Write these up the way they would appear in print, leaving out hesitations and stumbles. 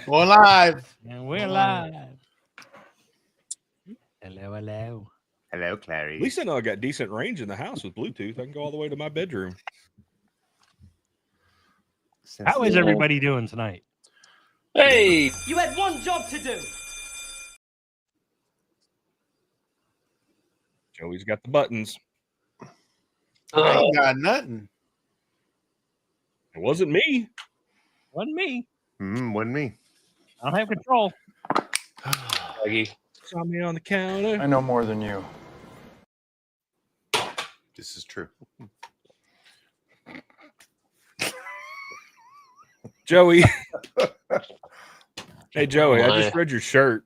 We're live. And we're live. Hello, hello. Hello, At Clary. least I know I got decent range in the house with Bluetooth. I can go all the way to my bedroom. How is everybody doing tonight? Hey, You had one job to do. Joey's got the buttons. I ain't got nothing. It wasn't me. Wasn't me. Wasn't me. I don't have control. Maggie. Saw me on the counter. I know more than you. This is true. Joey. Hey, Joey, I my. just read your shirt.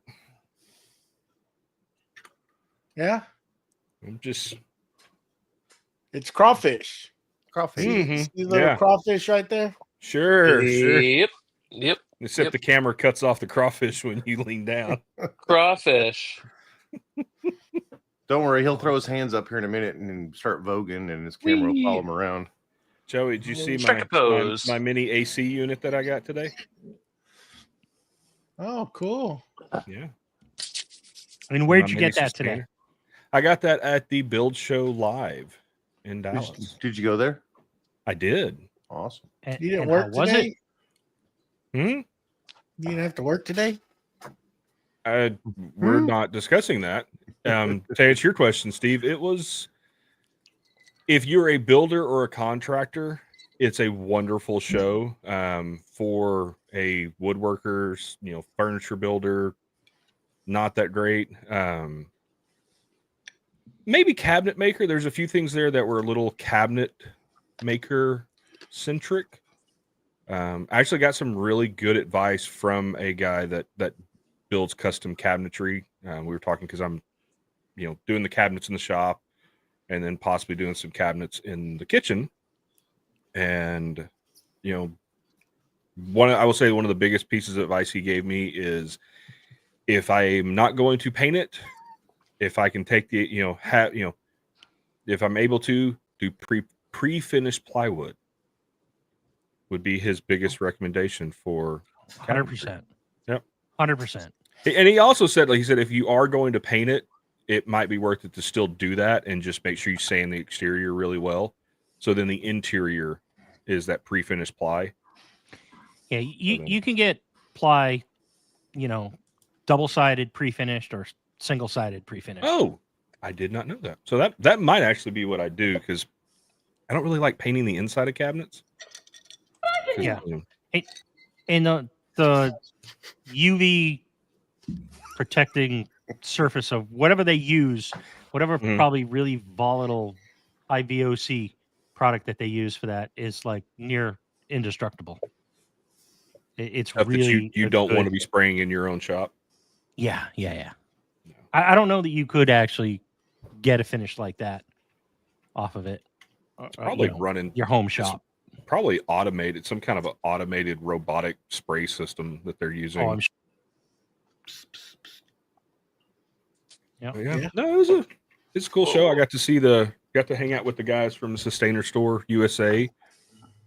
Yeah, I'm just. it's crawfish. Crawfish. Mhm. See the little Yeah. crawfish right there? Sure. Yep. Except Yep. the camera cuts off the crawfish when you lean down. Crawfish. Don't worry, he'll throw his hands up here in a minute and start voguing, and his camera will follow him around. Joey, did you see Strike a pose. my mini AC unit that I got today? Oh, cool. Yeah. And where'd My you mini get that sustainer. today? I got that at the Build Show Live in Dallas. Did you go there? I did. Awesome. And, You didn't and work how was today? it? Hmm? You didn't have to work today? We're not discussing that. To answer your question, Steve, it was, if you're a builder or a contractor, it's a wonderful show. For a woodworkers, furniture builder, not that great. Maybe cabinet maker. There's a few things there that were a little cabinet maker centric. I actually got some really good advice from a guy that builds custom cabinetry. We were talking because I'm, doing the cabinets in the shop, and then possibly doing some cabinets in the kitchen. And I will say one of the biggest pieces of advice he gave me is, if I am not going to paint it, if I can take the if I'm able to do pre-finished plywood, would be his biggest recommendation for 100%. Yep. 100%. And he also said, like he said, if you are going to paint it, it might be worth it to still do that and just make sure you sand the exterior really well. So then the interior is that pre-finished ply. Yeah, you can get ply, double-sided pre-finished or single-sided pre-finished. Oh, I did not know that. So that might actually be what I do, because I don't really like painting the inside of cabinets. Yeah. And the UV protecting surface of whatever they use, whatever Mhm. probably really volatile IVOC product that they use for that is like near indestructible. It's Stuff really that you don't want to be spraying in your own shop. Yeah. I don't know that you could actually get a finish like that off of it. Probably running your home shop. Probably automated, some kind of an automated robotic spray system that they're using. Oh, I'm sure. Yeah. No, it's a cool show. I got to hang out with the guys from the Sustainer Store USA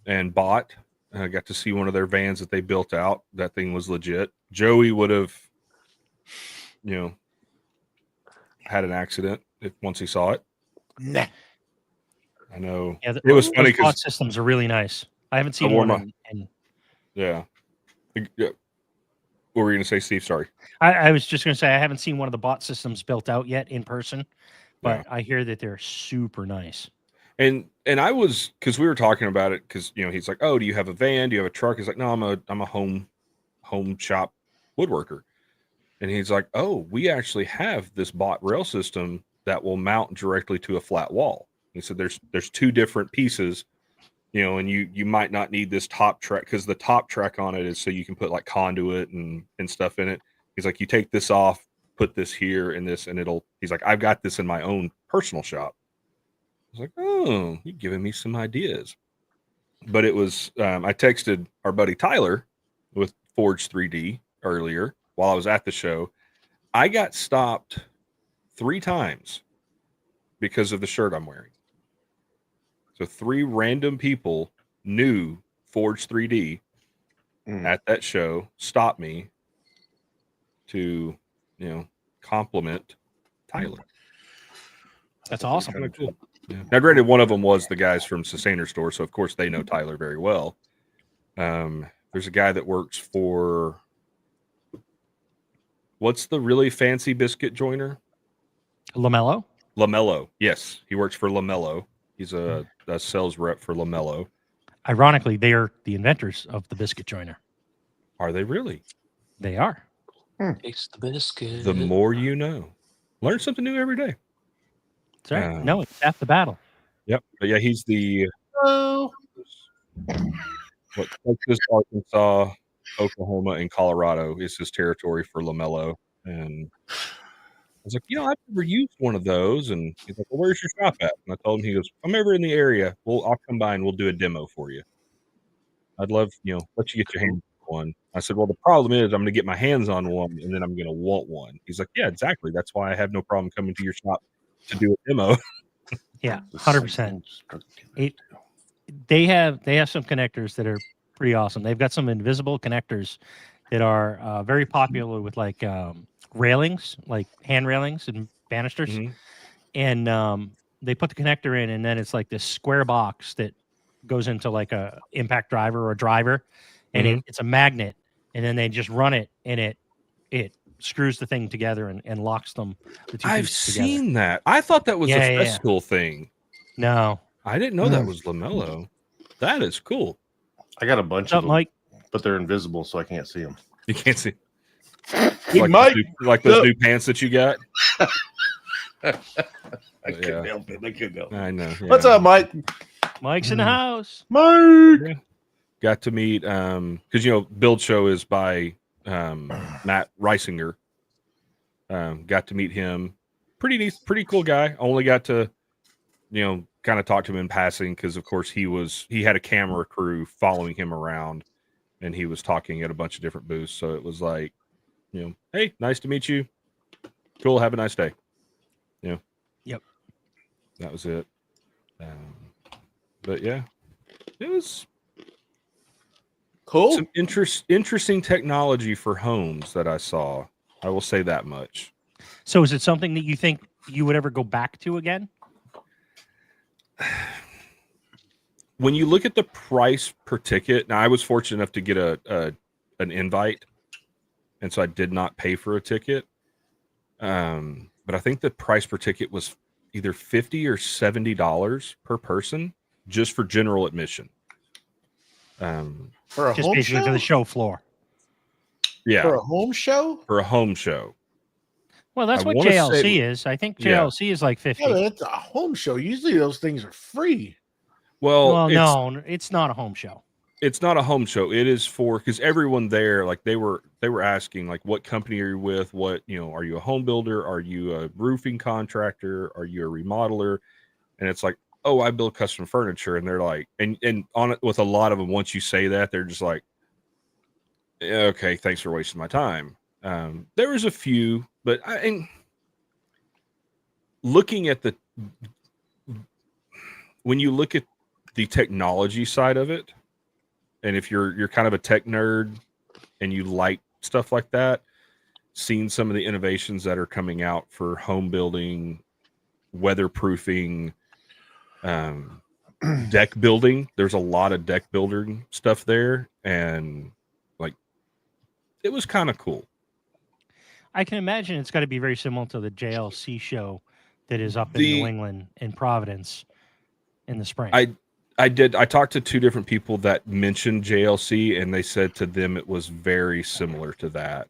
and bought. I got to see one of their vans that they built out. That thing was legit. Joey would have, had an accident once he saw it. Nah. I know. Yeah, it was funny because systems are really nice. I haven't seen wore one. Yeah. What were you going to say, Steve? Sorry. I was just going to say I haven't seen one of the bot systems built out yet in person, but I hear that they're super nice. And I was, because we were talking about it, because he's like, oh, do you have a van? Do you have a truck? He's like, no, I'm a home shop woodworker. And he's like, oh, we actually have this bot rail system that will mount directly to a flat wall. He said there's two different pieces, and you might not need this top track, because the top track on it is so you can put like conduit and stuff in it. He's like, you take this off, put this here and this, and he's like, I've got this in my own personal shop. I was like, oh, you're giving me some ideas. But it was, I texted our buddy Tyler with Forge 3D earlier while I was at the show. I got stopped 3 times because of the shirt I'm wearing. So 3 random people knew Forge 3D at that show stopped me to, compliment Tyler. That's awesome. Kinda cool. Yeah. Now, granted, one of them was the guys from Sustainer Store, so of course they know Tyler very well. There's a guy that works for what's the really fancy biscuit joiner? LaMelo. LaMelo. Yes, he works for LaMelo. He's a sales rep for LaMelo. Ironically, they are the inventors of the biscuit joiner. Are they really? They are. Taste the biscuit. The more you know. Learn something new every day. That's right. No, it's half the battle. Yep. But yeah, he's the Oh, Texas, Arkansas, Oklahoma, and Colorado is his territory for LaMelo. And I was like, I've never used one of those. And he's like, well, where's your shop at? And I told him, he goes, I'm ever in the area. I'll come by and we'll do a demo for you. I'd love, let you get your hands on one. I said, well, the problem is I'm going to get my hands on one and then I'm going to want one. He's like, yeah, exactly. That's why I have no problem coming to your shop to do a demo. Yeah, 100%. They have some connectors that are pretty awesome. They've got some invisible connectors that are very popular with like railings, like hand railings and banisters. Mhm. And they put the connector in, and then it's like this square box that goes into like a impact driver or a driver, and it's a magnet, and then they just run it, and it screws the thing together and locks them. The two I've pieces together. seen that. I thought that was Yeah, a yeah. Festool thing. No, I didn't know that was LaMelo. That is cool. I got a bunch what's of up, them, Mike? but they're invisible, so I can't see them. You can't see. Big Mike. Those new pants that you got. I couldn't couldn't help it. I couldn't help it. I know. What's up, Mike? Mike's in the house. Mike. Got to meet because Build Show is by Matt Reisinger. Got to meet him. Pretty nice, pretty cool guy. Only got to kind of talk to him in passing because of course he had a camera crew following him around and he was talking at a bunch of different booths. So it was like, hey, nice to meet you. Cool, have a nice day. Yep. That was it. But yeah, it was cool. some interesting technology for homes that I saw. I will say that much. So is it something that you think you would ever go back to again? When you look at the price per ticket, now I was fortunate enough to get an invite, and so I did not pay for a ticket. But I think the price per ticket was either $50 or $70 per person just for general admission. For a Just home basically show? to the show floor. Yeah, For a home show? for a home show. Well, that's I what wanna JLC say- is. I think Yeah. JLC is like 50. Yeah, but it's a home show. Usually those things are free. Well, no, it's not a home show. It's not a home show. It is for because everyone there, like they were asking, like, what company are you with? What are you a home builder? Are you a roofing contractor? Are you a remodeler? And it's like, oh, I build custom furniture, and they're like, and on it with a lot of them, once you say that, they're just like, yeah, okay, thanks for wasting my time. There was a few, but looking at when you look at the technology side of it. And if you're kind of a tech nerd and you like stuff like that, seeing some of the innovations that are coming out for home building, weatherproofing, deck building, there's a lot of deck building stuff there. And like, it was kind of cool. I can imagine it's got to be very similar to the JLC show that is up in New England in Providence in the spring. I talked to two different people that mentioned JLC, and they said to them it was very similar to that.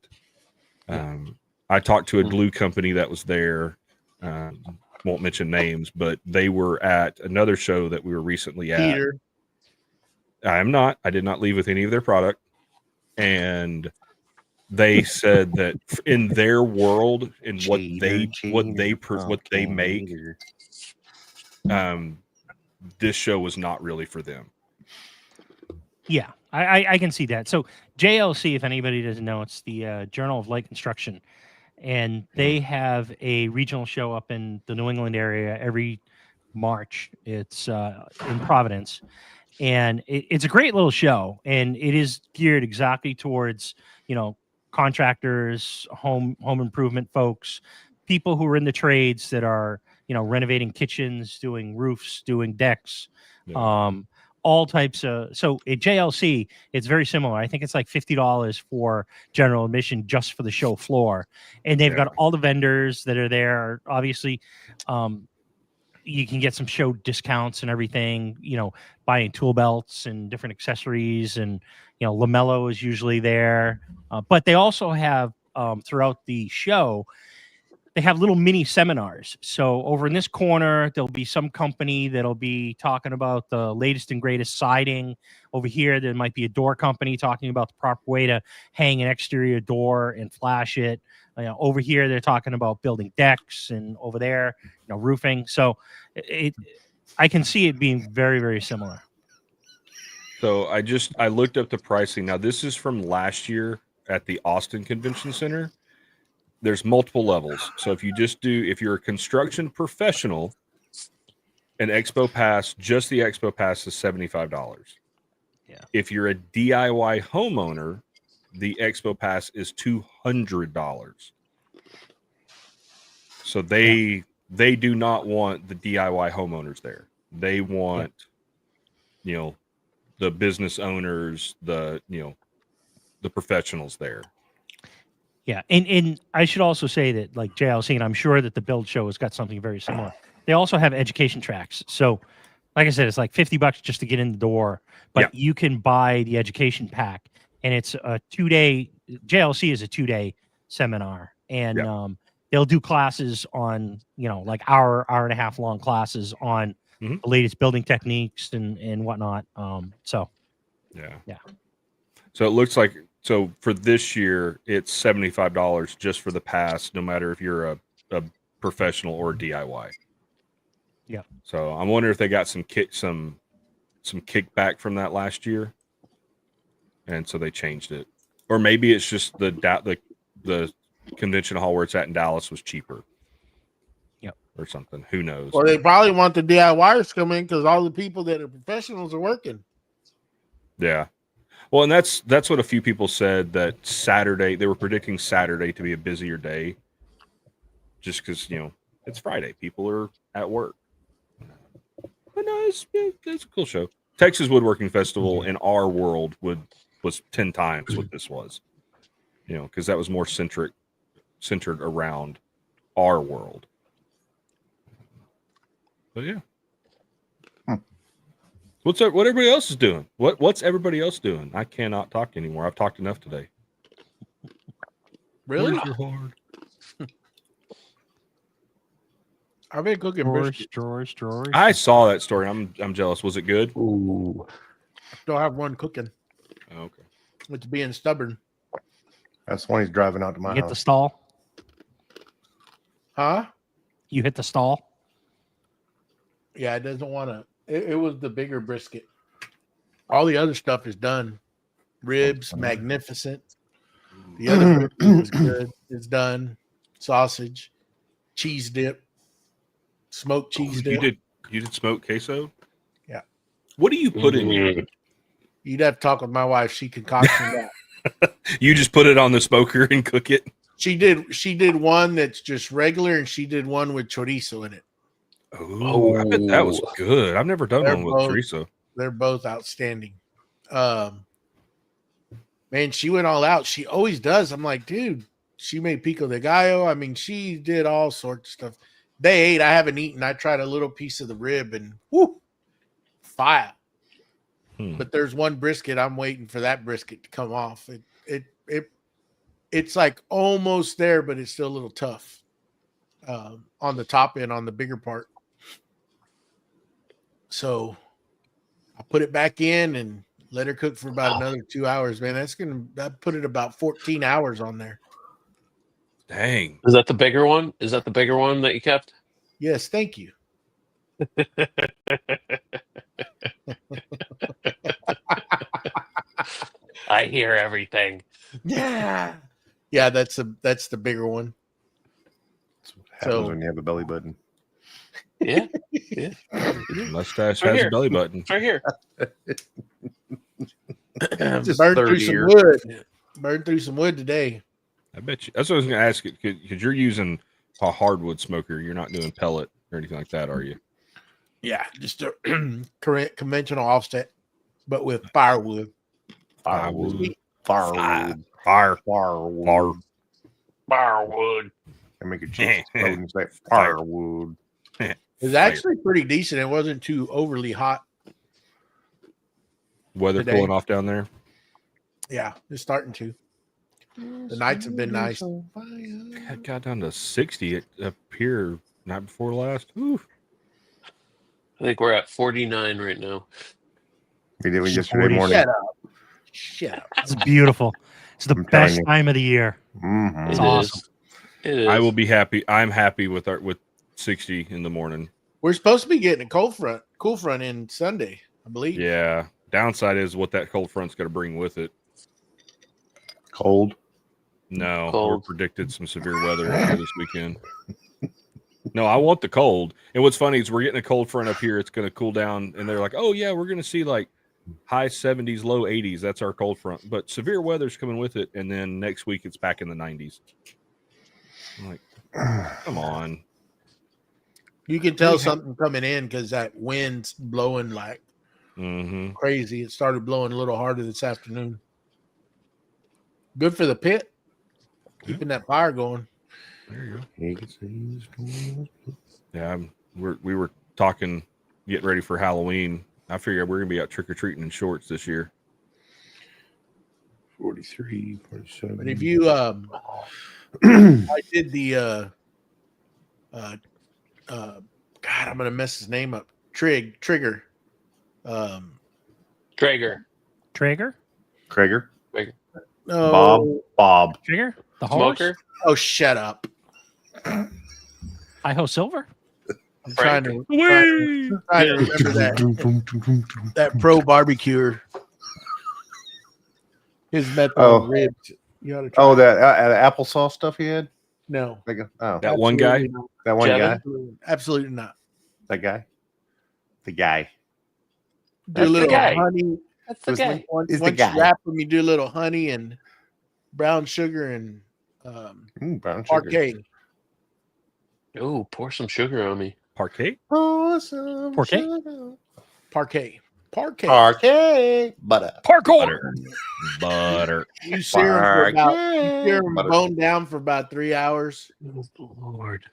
I talked to a glue company that was there. Won't mention names, but they were at another show that we were recently at. Peter. I'm not. I did not leave with any of their product. And they said that in their world, in what they make, this show was not really for them. Yeah, I can see that. So JLC, if anybody doesn't know, it's the Journal of Light Construction, and they have a regional show up in the New England area every March. It's in Providence, And it's a great little show, and it is geared exactly towards, contractors, home improvement folks, people who are in the trades that are, renovating kitchens, doing roofs, doing decks, all types of. So at JLC, it's very similar. I think it's like $50 for general admission just for the show floor, and they've got all the vendors that are there. Obviously, you can get some show discounts and everything, buying tool belts and different accessories, and LaMelo is usually there, but they also have throughout the show, they have little mini seminars. So over in this corner, there'll be some company that'll be talking about the latest and greatest siding. Over here, there might be a door company talking about the proper way to hang an exterior door and flash it. Over here, they're talking about building decks, and over there, roofing. So I can see it being very, very similar. So I looked up the pricing. Now, this is from last year at the Austin Convention Center. There's multiple levels. So if you're a construction professional, an Expo Pass, just the Expo Pass is $75. Yeah. If you're a DIY homeowner, the Expo Pass is $200. So they do not want the DIY homeowners there. They want, the business owners, the professionals there. Yeah, and I should also say that, like JLC, and I'm sure that the Build Show has got something very similar. They also have education tracks. So, like I said, it's like $50 just to get in the door, but you can buy the education pack, and it's a 2-day. JLC is a 2-day seminar, and they'll do classes on, like hour and a half long classes on the latest building techniques and whatnot. So it looks like. So for this year, it's $75 just for the pass, no matter if you're a professional or DIY. Yeah. So I'm wondering if they got some kickback from that last year, and so they changed it, or maybe it's just the convention hall where it's at in Dallas was cheaper. Yep. Or something. Who knows? Well, they probably want the DIYers to come in because all the people that are professionals are working. Yeah. Well, and that's what a few people said, that Saturday, they were predicting Saturday to be a busier day just because, it's Friday. People are at work. But no, it's a cool show. Texas Woodworking Festival in our world was 10 times what this was, because that was more centered around our world. But yeah. What everybody else is doing? What's everybody else doing? I cannot talk anymore. I've talked enough today. Really? Hard. I've been cooking drawers. I saw that story. I'm jealous. Was it good? Ooh. Still have one cooking. Oh, okay. It's being stubborn. That's when he's driving out to my You hit house. the stall? Huh? You hit the stall? Yeah, it doesn't want to. It was the bigger brisket. All the other stuff is done. Ribs, magnificent. The other brisket was good. It's done. Sausage, cheese dip, smoked cheese dip. You did smoked queso? Yeah. What do you put in it? You'd have to talk with my wife. She concocted that. You just put it on the smoker and cook it? She did one that's just regular, and she did one with chorizo in it. Oh, I bet that was good. I've never done one with chorizo. They're both outstanding. Man, she went all out. She always does. I'm like, dude, she made pico de gallo. I mean, she did all sorts of stuff. They ate. I haven't eaten. I tried a little piece of the rib, and whoo, fire. But there's one brisket. I'm waiting for that brisket to come off. It's like almost there, but it's still a little tough on the top end, on the bigger part. So I put it back in and let her cook for about another 2 hours, man. That put it about 14 hours on there. Dang. Is that the bigger one? Is that the bigger one that you kept? Yes, thank you. I hear everything. Yeah. Yeah, that's the bigger one. Happens when you have a belly button. Yeah. Mustache Right has here. a belly button. It's right here. Just Burned third through some ear. wood. Burned through some wood today. I bet you. That's what I was going to ask you because you're using a hardwood smoker. You're not doing pellet or anything like that, are you? Yeah, just a current conventional offset, but with firewood. Firewood. Firewood. Fire. Firewood. Firewood. I make a cheese explode and say firewood. It's actually pretty decent. It wasn't too overly hot. Weather today. cooling off down there. Yeah, it's starting to. The nights have been nice. It got down to 60 up here night before last. Ooh. I think we're at 49 right now. We did it yesterday 40s. morning. Shut up. Shut up. It's beautiful. It's the I'm telling best you. time of the year. Mhm. It awesome. is. It is. I will be happy. I'm happy with 60 in the morning. We're supposed to be getting a cool front in Sunday, I believe. Yeah. Downside is what that cold front's going to bring with it. Cold. No, Cold. we're predicted some severe weather up here this weekend. No, I want the cold. And what's funny is we're getting a cold front up here. It's going to cool down. And they're like, oh, yeah, we're going to see like high 70s, low 80s. That's our cold front. But severe weather's coming with it. And then next week it's back in the 90s. I'm like, come on. You can tell something coming in because that wind's blowing like Mm-hmm. crazy. It started blowing a little harder this afternoon. Good for the pit. Keeping that fire going. There you go. Yeah, we were talking, getting ready for Halloween. I figured we're gonna be out trick or treating in shorts this year. 43, 47. But if you I did the God, I'm gonna mess his name up. Trigger. Traeger. Traeger? Krager. No. Bob. Trigger? The horse? Smoker. Oh, shut up. Idaho Silver? I'm Frank. trying to remember that pro barbecuer. His method on ribs. You ought to try. Oh, that applesauce stuff he had? No. That one guy? Absolutely not. That one Jevin? guy? Absolutely not. That guy? The guy. Do a That's the little guy. honey. That's the Was guy. Once Is the you guy. wrap them, you do a little honey and brown sugar and Brown sugar. parquet. Oh, pour some sugar on me. Parquet? Awesome. Parquet? sugar. Parquet. Parquet. Butter. Butter. Butter. You sear them for about sear 'em Butter. bone down for about 3 hours, Oh, Lord.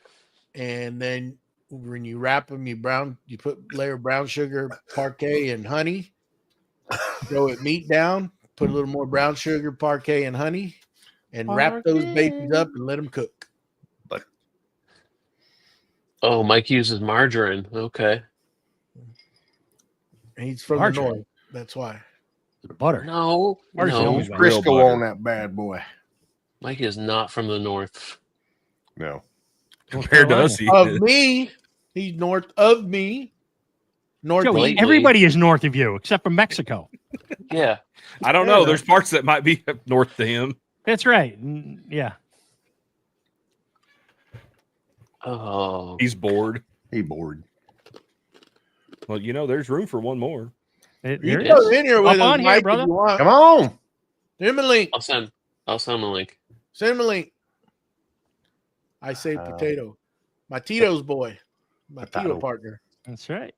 and then when you wrap them, you put layer of brown sugar, parquet, and honey. Throw it meat down. Put a little more brown sugar, parquet, and honey, and wrap those babies up and let them cook. Oh, Mike uses margarine. Okay. And he's from Margarine. the north. That's why. Butter. No. Margarine No. always went. Real Crisco butter. on that bad boy. Mike is not from the north. No. Compared to us, he Of is. me, he's north of me. North. Joey, Lately- everybody is north of you except for Mexico. Yeah. I don't know. There's parts that might be up north to him. That's right. Yeah. Oh. He's bored. He bored. Well, there's room for one more. You There can it go is. in here Up with us, on here, Mike, brother. if you want. Come on. Send him a link. I'll send a link. Send him a link. I say potato. My Tito's boy. My Potato. Tito partner. That's right.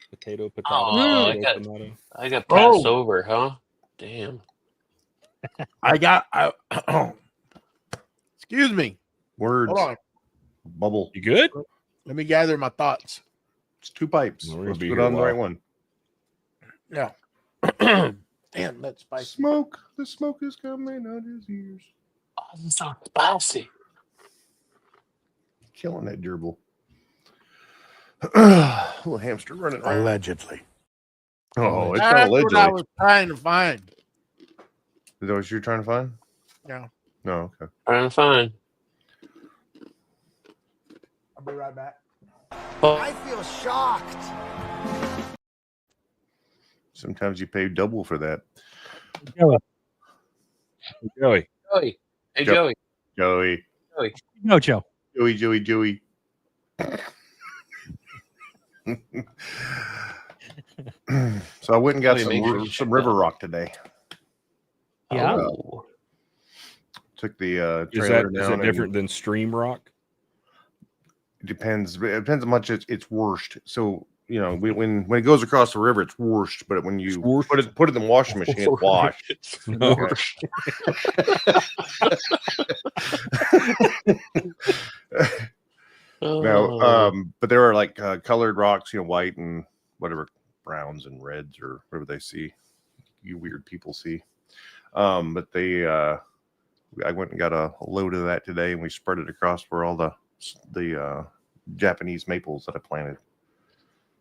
Potato, potato, Oh, potato, tomato. I got passed Oh. over, huh? Damn. Excuse me. Words. Hold on. Bubble. You good? Let me gather my thoughts. It's 2 pipes. Well, we're gonna Let's be put here a on the while. right one. Yeah. Damn, that's spicy. Smoke. The smoke is coming out his ears. Oh, this is so spicy. Killing that gerbil. Little hamster running around. Allegedly. Oh, it's not That's what I allegedly. was trying to find. Is that what you're trying to find? Yeah. No, okay. Trying to find. I'll be right back. I feel shocked. Sometimes you pay double for that. Joey. Joey. Hey, Joe. Joey. Joey. No, Joe. Joey. So I went and got Oh, you make sure you some check river that. rock today. Yeah. Oh. Took the Is trailer that is down. it different than stream rock? It depends how much it's washed. So when it goes across the river, it's washed. But when you washed? put it in the washing machine, it's washed. Worst. No, Oh. but there are like colored rocks, white and whatever, browns and reds or whatever they see. You weird people see. But I went and got a load of that today, and we spread it across where all the Japanese maples that I planted.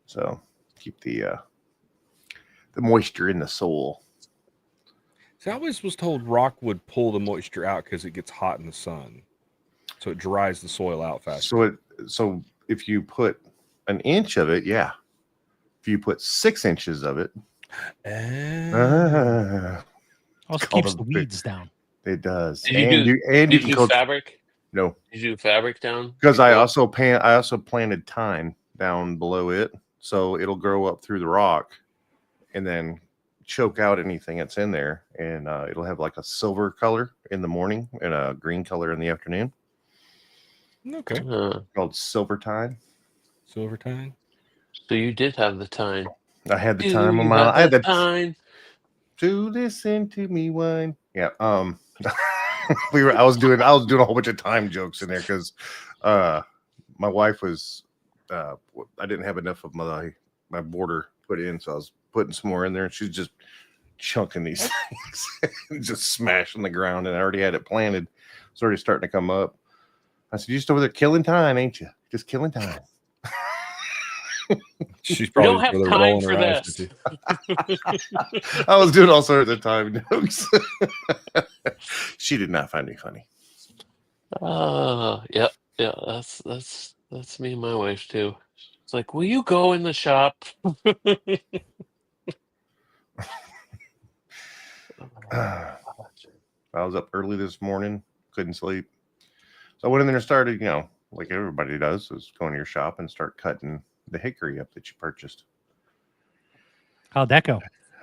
So keep the moisture in the soil. See, I always was told rock would pull the moisture out because it gets hot in the sun, so it dries the soil out faster. So if you put an inch of it, yeah. If you put 6 inches of it, Also called keeps a the big- weeds down. it does. Did you And do- you Did you can do coach. fabric? No, Did you do fabric down? because I before? also planted thyme down below it, so it'll grow up through the rock, and then choke out anything that's in there, and it'll have like a silver color in the morning and a green color in the afternoon, Okay, called silver thyme. silver time. So you did have the time. I had the Do time of you my have life. I had the the time? to listen to me whine. Yeah. I was doing a whole bunch of time jokes in there because my wife was I didn't have enough of my border put in, so I was putting some more in there, and she's just chunking these things and just smashing the ground, and I already had it planted. It's already starting to come up. I said, "You're just over there killing time, ain't you? Just killing time." She's We probably don't have over there time rolling for her eyes this. at you. I was doing all sorts of time jokes. She did not find me funny. Yeah. That's me and my wife too. It's like, will you go in the shop? I was up early this morning, couldn't sleep. So I went in there and started, like everybody does, is go in your shop and start cutting the hickory up that you purchased. How'd that go?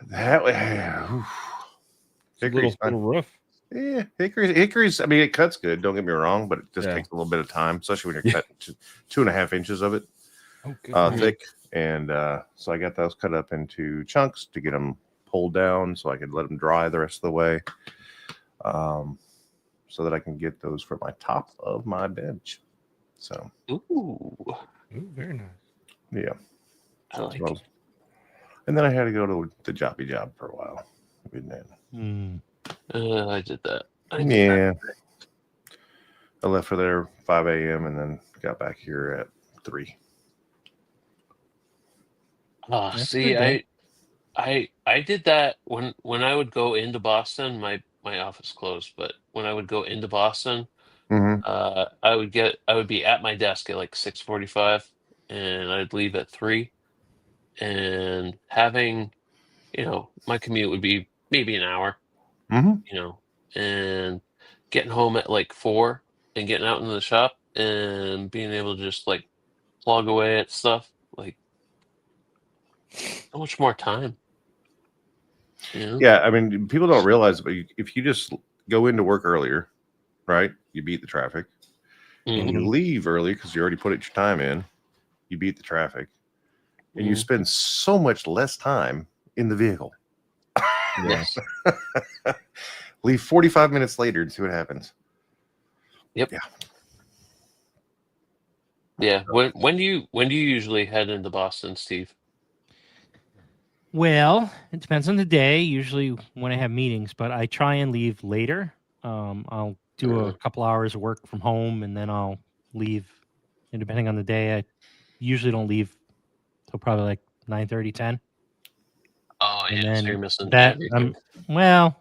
That way, It's a hickory's fun. little rough. Yeah, hickory's, I mean, it cuts good, don't get me wrong, but it just Yeah. takes a little bit of time, especially when you're cutting 2.5 inches of it Oh, good. thick. And so I got those cut up into chunks to get them pulled down so I could let them dry the rest of the way. So that I can get those for my top of my bench. So, Ooh, Ooh, very nice. yeah. I like So- it. and then I had to go to the jobby job for a while. And then, I did that. I did that. yeah. I left for there 5 a.m. and then got back here at 3. Oh, That's see, good, I did that when I would go into Boston. My office closed, but when I would go into Boston, Mm-hmm. I would be at my desk at like 6:45, and I'd leave at 3, and having, my commute would be maybe an hour, Mm-hmm. and getting home at like 4 and getting out into the shop and being able to just like plug away at stuff, like so much more time. Yeah, I mean, people don't realize, but if you just go into work earlier, right, you beat the traffic. And you Mhm. leave early because you already put your time in, you beat the traffic. And you Mhm. spend so much less time in the vehicle. Yes. Leave 45 minutes later and see what happens. Yep. Yeah. Yeah. When do you usually head into Boston, Steve? Well, it depends on the day. Usually when I have meetings, but I try and leave later. I'll do a couple hours of work from home, and then I'll leave. And depending on the day, I usually don't leave till probably like 9:30, 10. Oh And yeah, so then you're missing that everything. well,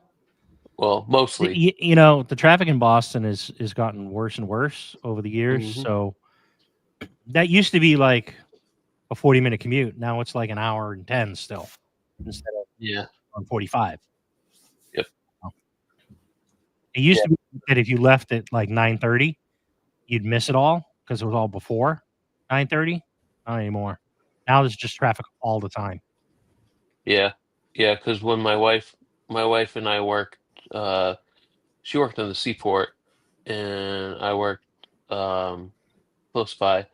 Well, mostly. the traffic in Boston is gotten worse and worse over the years. Mhm. So that used to be like a 40-minute commute. Now it's like an hour and 10 still instead of Yeah. on 45. Yep. It used to be that if you left at like 9:30, you'd miss it all because it was all before 9:30. Not anymore. Now there's just traffic all the time. Yeah, yeah. Because when my wife and I worked, she worked in the seaport, and I worked close by,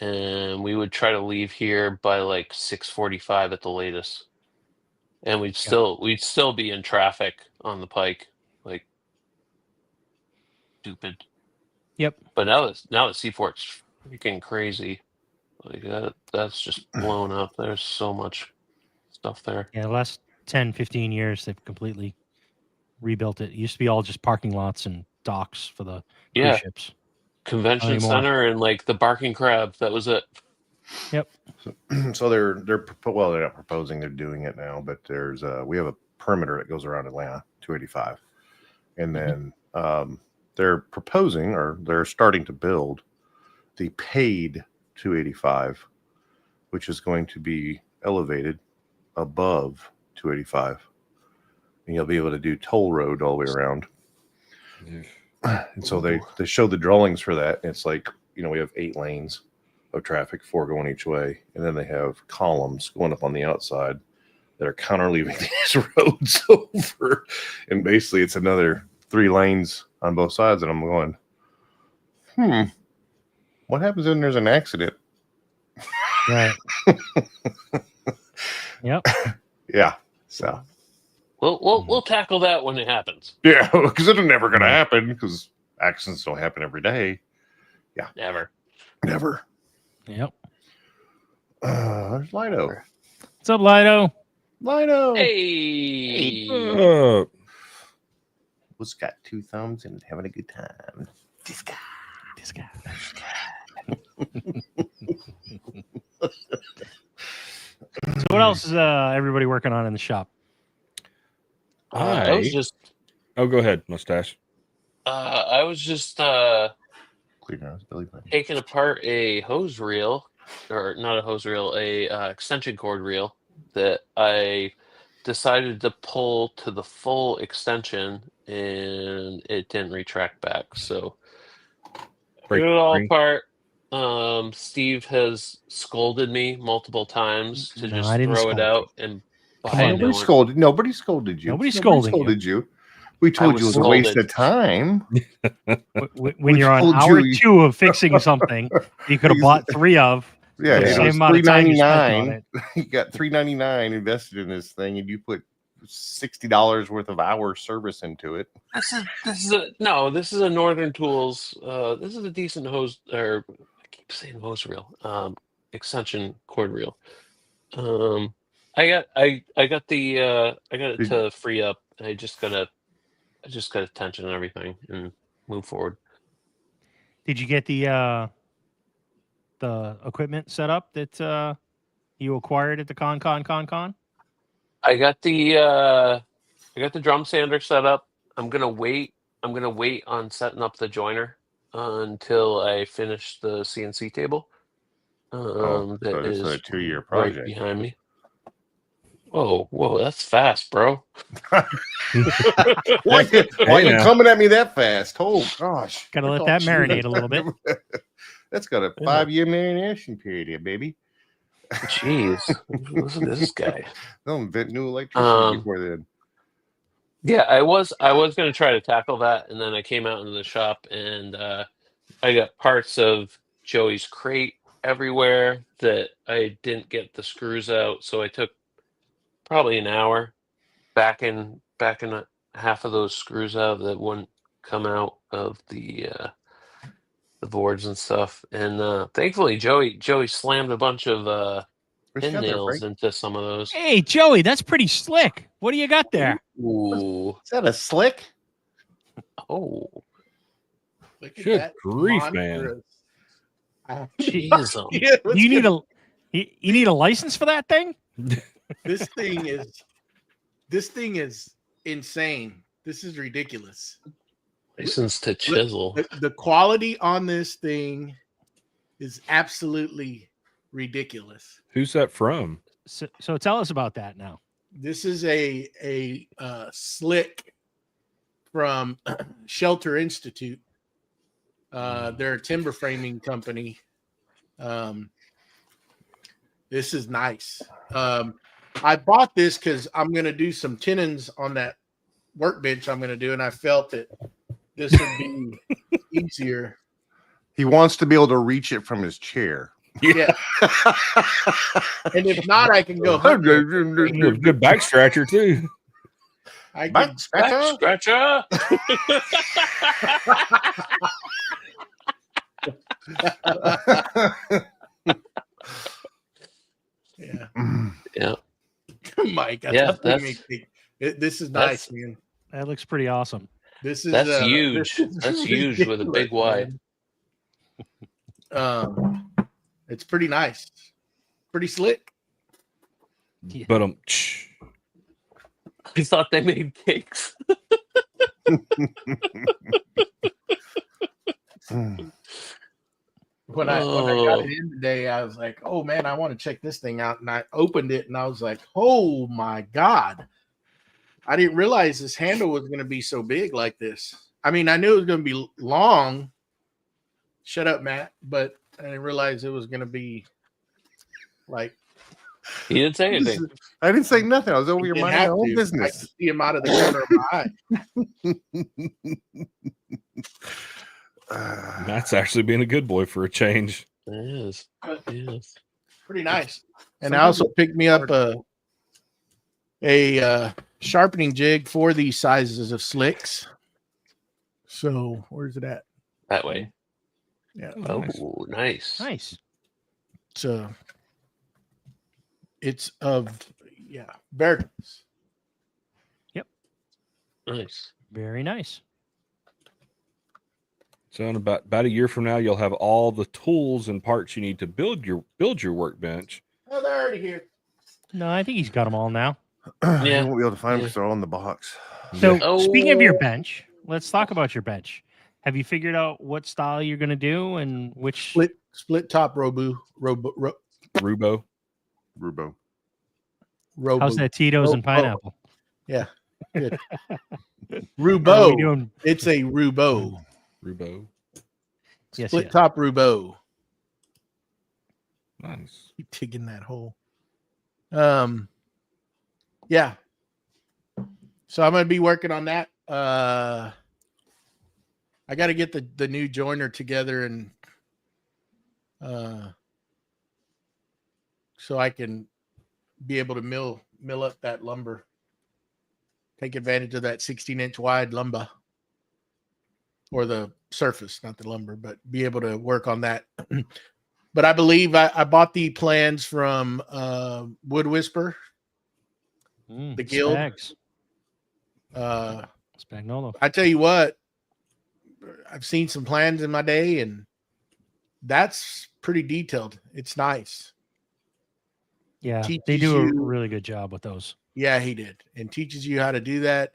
and we would try to leave here by like 6:45 at the latest, and we'd still be in traffic on the pike, like stupid. Yep. But now the seaport's freaking crazy. Like that's just blown up. There's so much stuff there. Yeah, the last 10, 15 years, they've completely rebuilt it. It used to be all just parking lots and docks for the cruise Yeah, ships. convention anymore. center and like the Barking Crab. That was it. Yep. So they're not proposing, they're doing it now, but there's we have a perimeter that goes around Atlanta 285, and then they're proposing, or they're starting to build the paid 285, which is going to be elevated above 285, and you'll be able to do toll road all the way around. And so they show the drawings for that, and it's like, we have 8 lanes of traffic, 4 going each way, and then they have columns going up on the outside that are counter leaving these roads over, and basically it's another 3 lanes on both sides, and I'm going, what happens when there's an accident? Right. Yep. Yeah, so We'll tackle that when it happens. yeah, because it's never going to happen, because accidents don't happen every day. Never. Yep. There's Lido. What's up, Lido? Hey. Who's got 2 thumbs and having a good time? This guy. So what else is everybody working on in the shop? I was just. Oh, go ahead, mustache. I was just Clear nose, belly button. taking apart a hose reel, or not a hose reel, a extension cord reel that I decided to pull to the full extension, and it didn't retract back. So Break took it all the ring. apart. Steve has scolded me multiple times to No, just I didn't throw scold it you. out and buy Come on, a new Nobody one. scolded. Nobody scolded you. Nobody's Nobody scolding you. you. We told was you it was a waste scolded. of time. When We you're on told hour you- 2 of fixing something, you could have bought 3 of. Yeah, the Yeah. same it was amount of time you spent on $3.99. it. You got $3.99 invested in this thing, and you put $60 worth of hour service into it. This is a Northern Tools. This is a decent hose, or I keep saying hose reel. Extension cord reel. I got it to free up. I just gotta tension and everything and move forward. Did you get the equipment set up that you acquired at the con? I got the drum sander set up. I'm gonna wait on setting up the joiner until I finish the CNC table. So That this is a is 2-year right project. behind me. Whoa, that's fast, bro. Why Hey, you now. coming at me that fast? Oh gosh! Gotta let that marinate a little bit. That's got a Yeah. 5-year marination period here, baby. Jeez, listen to this guy. They'll invent new electricity Um, before then. Yeah, I was gonna try to tackle that, and then I came out into the shop, and I got parts of Joey's crate everywhere that I didn't get the screws out, so I took probably an hour backing half of those screws out that wouldn't come out of the boards and stuff. And thankfully, Joey slammed a bunch of What you pin got there, nails Frank? into some of those. Hey, Joey, that's pretty slick. What do you got there? Ooh, Is that a slick? oh, Look at Good that grief, monstrous- jeez, Yeah, let's You get- you need a license for that thing? This thing is insane. This is ridiculous. license to chisel. The quality on this thing is absolutely ridiculous. Who's that from? So tell us about that now. This is a slick from Shelter Institute. They're a timber framing company. This is nice. I bought this because I'm going to do some tenons on that workbench I'm going to do, and I felt that this would be easier. He wants to be able to reach it from his chair. Yeah. And if not, I can go. Good back scratcher too. I can, Back scratcher? Scratcher. yeah. Yeah. Mike, Yeah, this is nice, man. That looks pretty awesome. This is That's huge. this is That's huge with a big ridiculous, Y. man. It's pretty nice, pretty slick. Yeah. But I thought they made cakes. When I got it in today, I was like, "Oh man, I want to check this thing out." And I opened it, and I was like, "Oh my god!" I didn't realize this handle was going to be so big like this. I mean, I knew it was going to be long. Shut up, Matt. But I didn't realize it was going to be like. He didn't say anything. I didn't say nothing. I was over your Didn't minding my have own to. I business. could see him out of the corner of my eye. Matt's actually being a good boy for a change. It is. It is. Pretty nice. And I also picked me up a sharpening jig for these sizes of slicks. So where's it at? That way. Yeah. Oh, Nice. nice. Nice. So it's of Verdants. Nice. Very nice. So in about a year from now, you'll have all the tools and parts you need to build your workbench. Oh, they're already here. No, I think he's got them all now. You won't be able to find them because they're all in the box. So speaking of your Oh. bench, let's talk about your bench. Have you figured out what style you're going to do and which? Split top Robo. Rubo. How's that Tito's and Robo. pineapple? Yeah. Good. Or are Rubo. we doing- It's a Rubo. Rubo. Yes, Split yes. top Rubo. Nice. Keep digging that hole. Yeah. So I'm gonna be working on that. I got to get the new joiner together and so I can be able to mill up that lumber. Take advantage of that 16-inch wide lumber, or the surface, not the lumber, but be able to work on that. But I believe I bought the plans from Wood Whisper, the guild. Spags. Spagnolo. I tell you what, I've seen some plans in my day, and that's pretty detailed. It's nice. Yeah, Teaches they do a you- really good job with those. Yeah, he did, and teaches you how to do that.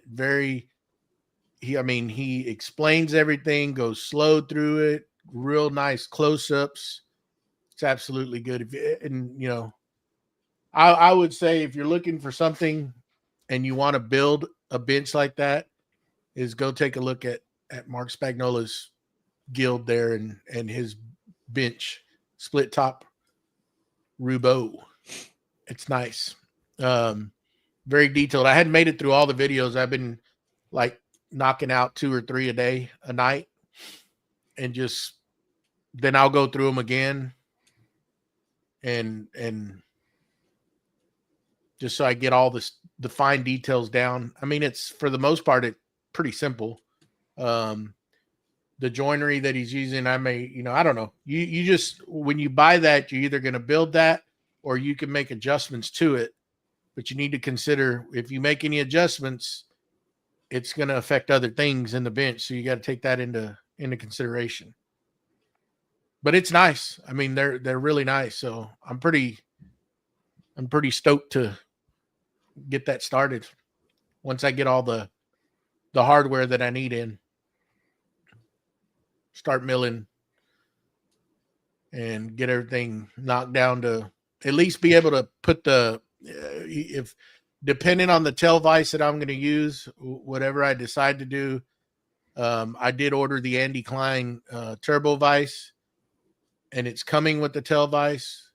He explains everything, goes slow through it, real nice close-ups. It's absolutely good. I would say if you're looking for something and you want to build a bench like that, is go take a look at Mark Spagnola's guild there and his bench, split top Rubo. It's nice. Very detailed. I hadn't made it through all the videos. I've been like knocking out 2 or 3 a night, and just then I'll go through them again and just so I get all the fine details down. I mean, it's for the most part it's pretty simple. The joinery that he's using, I don't know. You just, when you buy that, you're either going to build that or you can make adjustments to it. But you need to consider, if you make any adjustments, it's going to affect other things in the bench. So you got to take that into consideration. But it's nice. I mean, they're really nice. So I'm pretty stoked to get that started once I get all the hardware that I need in. Start milling and get everything knocked down to at least be able to put if depending on the tail vise that I'm going to use, whatever I decide to do. I did order the Andy Klein turbo vise, and it's coming with the tail vise.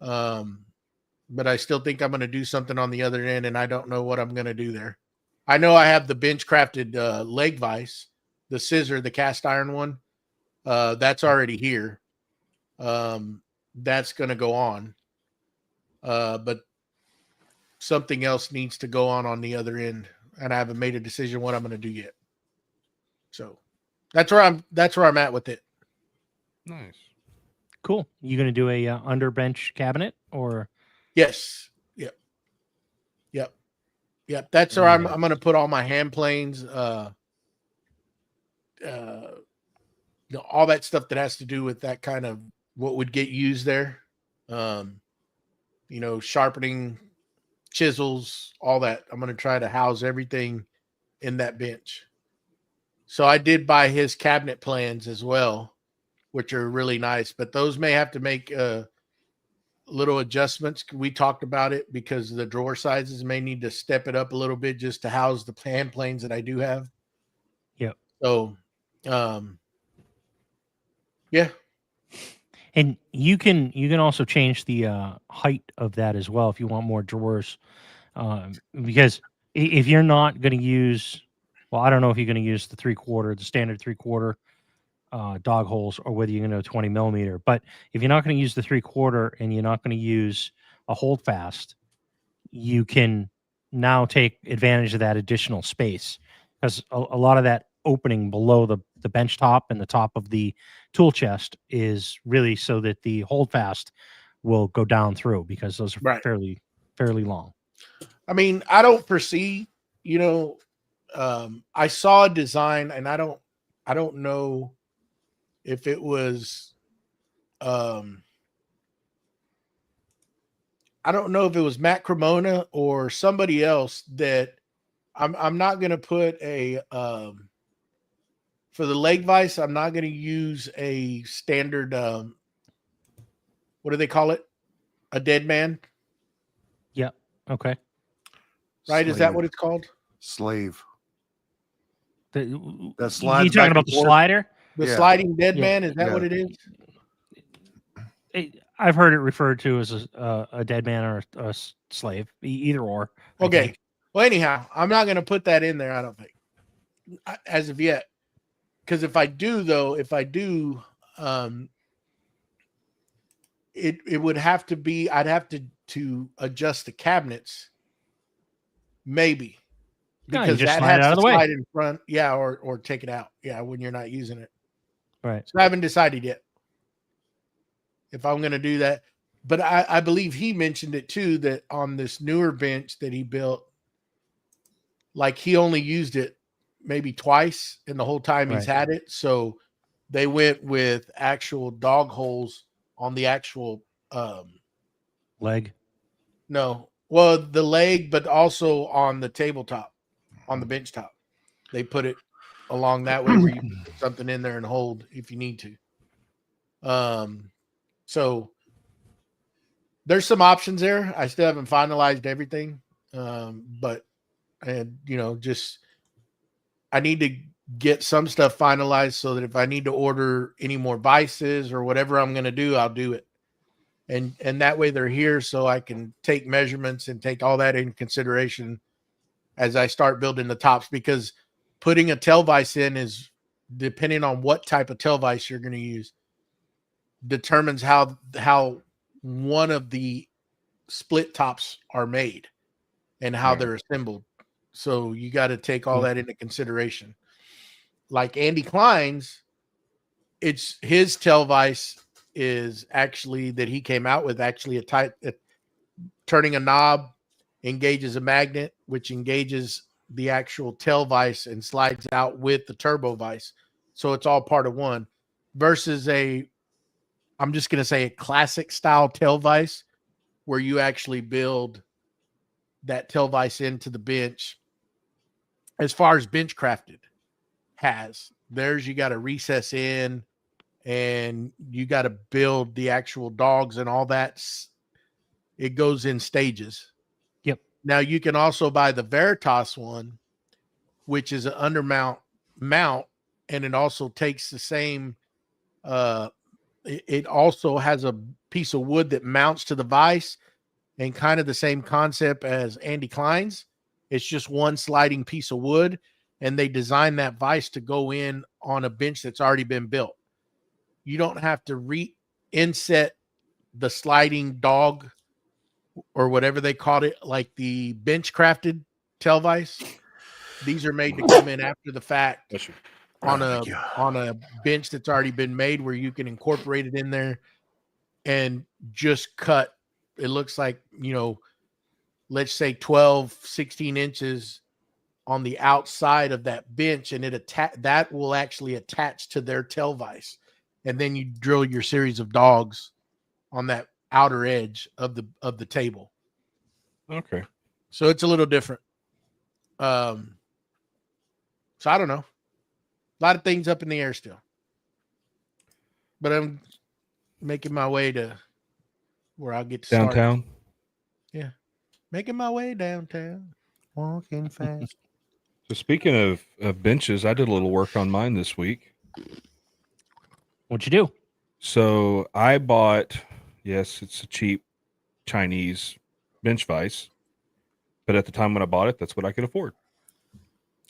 But I still think I'm going to do something on the other end, and I don't know what I'm going to do there. I know I have the bench crafted leg vise, the scissor, the cast iron one. That's already here. That's going to go on. But something else needs to go on the other end, and I haven't made a decision what I'm going to do yet. So that's where I'm at with it. Nice. Cool. You going to do a under bench cabinet or? Yes. Yep. That's where I'm going to put all my hand planes, all that stuff that has to do with that kind of what would get used there. Sharpening, chisels, all that. I'm going to try to house everything in that bench. So I did buy his cabinet plans as well, which are really nice, but those may have to make little adjustments. We talked about it because the drawer sizes may need to step it up a little bit just to house the hand planes that I do have. Yep. So, yeah. And you can also change the height of that as well if you want more drawers, because if you're not going to use, well, I don't know if you're going to use the standard 3/4 dog holes, or whether you're going to 20 millimeter. But if you're not going to use the 3/4 and you're not going to use a holdfast, you can now take advantage of that additional space, because a lot of that opening below the bench top and the top of the tool chest is really so that the holdfast will go down through, because those are Right. fairly long. I mean, I don't foresee, I saw a design, and I don't know if it was, I don't know if it was Matt Cremona or somebody else that I'm not going to put a, for the leg vise, I'm not going to use a standard, what do they call it? A dead man, Yeah. Okay. right? Is that what it's called? Slave. That That you slides talking back about and the forth? slider? The Yeah. sliding dead Yeah. man. Is that Yeah. what it is? I've heard it referred to as a dead man or a slave, either or. I Okay. think. Well, anyhow, I'm not going to put that in there, I don't think, as of yet. Because if I do, it would have to be, I'd have to adjust the cabinets, maybe. No, you Because just that slide it has out to of the way. slide in front. Yeah, or take it out. Yeah, when you're not using it. Right. So I haven't decided yet if I'm going to do that. But I believe he mentioned it too, that on this newer bench that he built, like he only used it maybe twice in the whole time he's Right. had it. So they went with actual dog holes on the actual, Leg. no, well, the leg, but also on the tabletop, on the bench top. They put it along that way where you can put something in there and hold if you need to. So there's some options there. I still haven't finalized everything. But just I need to get some stuff finalized so that if I need to order any more vices or whatever I'm going to do, I'll do it. And that way they're here so I can take measurements and take all that in consideration as I start building the tops, because putting a tail vise in is, depending on what type of tail vise you're going to use, determines how one of the split tops are made and how they're assembled. So you got to take all that into consideration. Like Andy Klein's, it's his tail vise is actually that he came out with actually turning a knob engages a magnet, which engages the actual tail vise and slides out with the turbo vise. So it's all part of one, versus I'm just going to say a classic style tail vise where you actually build that tail vise into the bench. As far as bench crafted theirs, you got to recess in and you got to build the actual dogs and all that. It goes in stages. Yep. Now you can also buy the Veritas one, which is an undermount mount, and it also takes the same it also has a piece of wood that mounts to the vise, and kind of the same concept as Andy Klein's. It's just one sliding piece of wood, and they designed that vise to go in on a bench that's already been built. You don't have to re-inset the sliding dog or whatever they called it, like the bench crafted tail vise. These are made to come in after the fact on a bench that's already been made, where you can incorporate it in there and just cut. It looks like, let's say 12, 16 inches on the outside of that bench, and that will actually attach to their tail vise. And then you drill your series of dogs on that outer edge of the table. Okay. So it's a little different. So I don't know. A lot of things up in the air still. But I'm making my way to where I'll get to start. Downtown. Yeah. Making my way downtown. Walking fast. So speaking of benches, I did a little work on mine this week. What'd you do? So I bought, yes, it's a cheap Chinese bench vise, but at the time when I bought it, that's what I could afford.